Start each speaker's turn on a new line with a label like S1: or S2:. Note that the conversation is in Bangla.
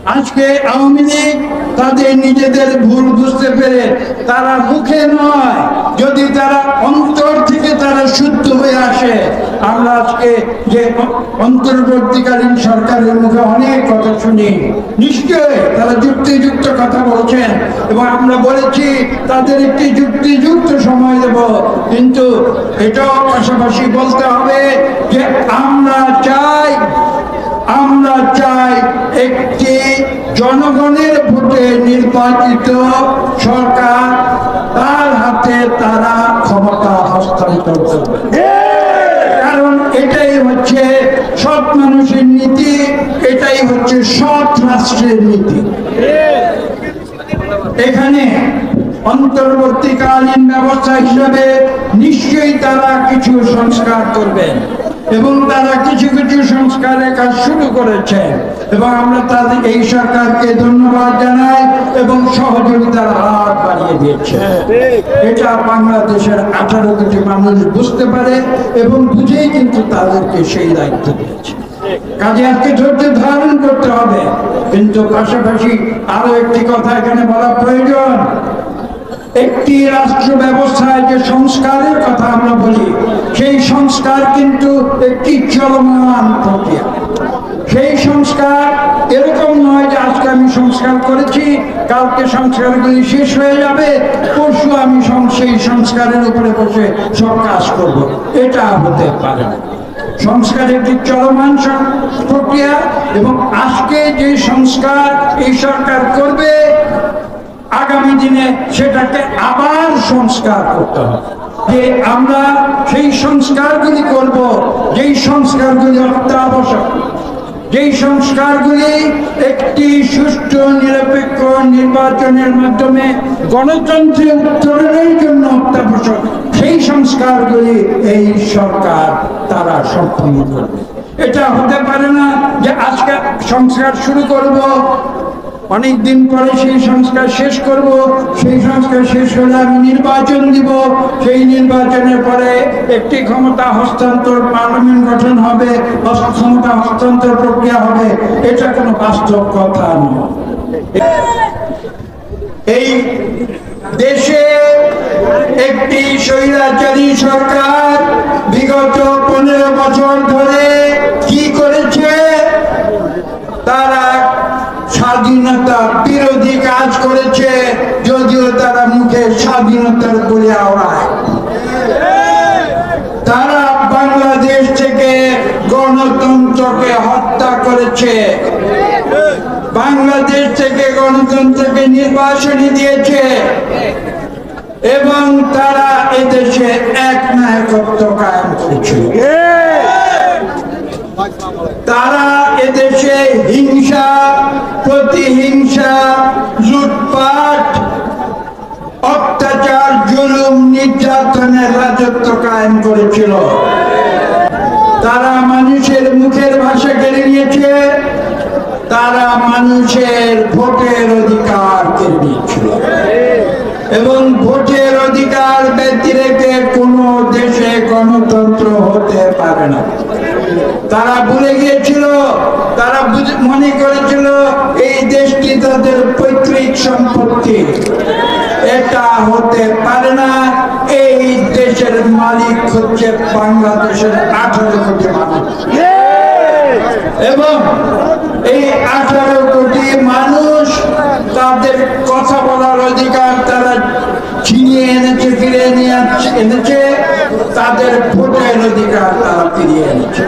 S1: আজকে আওয়ামী লীগ তাদের নিজেদের ভুল বুঝতে পেরে তারা মুখে নয়, যদি তারা অন্তর থেকে তারা শুদ্ধ হয়ে আসে। আমরা আজকে যে অন্তর্বর্তীকালীন সরকারের মুখে অনেক কথা শুনি, নিশ্চয়ই তারা যুক্তিযুক্ত কথা বলছেন এবং আমরা বলেছি তাদের একটি যুক্তিযুক্ত সময় দেব, কিন্তু এটাও পাশাপাশি বলতে হবে যে আমরা চাই একটি জনগণের ভোটে নির্বাচিত সরকার, তার হাতে তারা ক্ষমতা হস্তান্তর করবে। কারণ এটাই হচ্ছে সৎ মানুষের নীতি, এটাই হচ্ছে সৎ রাষ্ট্রের নীতি। এখানে অন্তর্বর্তীকালীন ব্যবস্থা হিসাবে নিশ্চয়ই তারা কিছু সংস্কার করবেন এবং তারা কিছু কিছু সংস্কারের কাজ শুরু করেছে এবং আমরা তাদের এই সরকারকে ধন্যবাদ জানাই এবং সহযোগিতার হাত বাড়িয়ে দিয়েছে। এটা বাংলাদেশের 18 কোটি মানুষ বুঝতে পারে এবং বুঝেই কিন্তু তাদেরকে সেই দায়িত্ব দিয়েছে। কাজে আজকে ধৈর্য ধারণ করতে হবে, কিন্তু পাশাপাশি আরো একটি কথা এখানে বলা প্রয়োজন। একটি রাষ্ট্র ব্যবস্থায় যে সংস্কারের কথা আমরা বলি, সেই সংস্কার কিন্তু একটি চলমান প্রক্রিয়া। সেই সংস্কার এরকম নয় যে আজকে আমি সংস্কার করেছি, কালকে সংস্কারগুলি শেষ হয়ে যাবে, পরশু আমি সেই সংস্কারের উপরে বসে সব কাজ করব। এটা হতে পারে না। সংস্কার একটি চলমান প্রক্রিয়া এবং আজকে যে সংস্কার এই সরকার করবে, আগামী দিনে সেটাকে আবার সংস্কার করতে হবে। যে আমরা সেই সংস্কারগুলি করব, যেই সংস্কারগুলি অত্যাবশ্যক, যেই সংস্কারগুলি একটি সুষ্ঠু নিরপেক্ষ নির্বাচনের মাধ্যমে গণতন্ত্রে উত্তরণের জন্য অত্যাবশ্যক, সেই সংস্কারগুলি এই সরকার তারা সম্পন্ন করবে। এটা হতে পারে না যে আজকে সংস্কার শুরু করব, অনেকদিন পরে সেই সংস্কার শেষ করব, সেই সংস্কার শেষ হলে আমি নির্বাচন দিব, সেই নির্বাচনের পরে একটি ক্ষমতা হস্তান্তর পার্লামেন্ট গঠন হবে, ক্ষমতা হস্তান্তর প্রক্রিয়া হবে। এটা কোনো বাস্তব কথা নয়। এই দেশে একটি স্বৈরাচারী সরকার বিগত 15 বছর ধরে কি করেছে? তারা স্বাধীনতা বিরোধী কাজ করেছে, যদিও তারা মুখে স্বাধীনতার বলে আওড়ায়। তারা বাংলাদেশ থেকে গণতন্ত্রকে হত্যা করেছে, বাংলাদেশ থেকে গণতন্ত্রকে নির্বাসনী দিয়েছে এবং তারা এদেশে একনায়কত্ব কায়েম করেছে। তারা এদেশে হিংসা, প্রতিহিংসা, লুটপাট, অত্যাচার, জুলুম, নির্যাতনের রাজত্ব কায়েম করেছিল। তারা মানুষের মুখের ভাষা কেড়ে নিয়েছে, তারা মানুষের ভোটের অধিকার কেড়ে নিয়েছিল এবং ভোটের অধিকার ব্যতি রেখে কোনো দেশে গণতন্ত্র হতে পারে না। তারা ভুলে গিয়েছিল, তারা মনে করেছিল এই দেশটি তাদের পৈতৃক সম্পত্তি। এটা হতে পারে না। এই দেশের মালিক হচ্ছে বাংলাদেশের 18 কোটি মানুষ এবং এই 18 কোটি মানুষ তাদের কথা বলার অধিকার তারা ছিনিয়ে এনেছে, ফিরে নিয়ে এনেছে, তাদের ভোটের অধিকার তারা ফিরিয়ে এনেছে।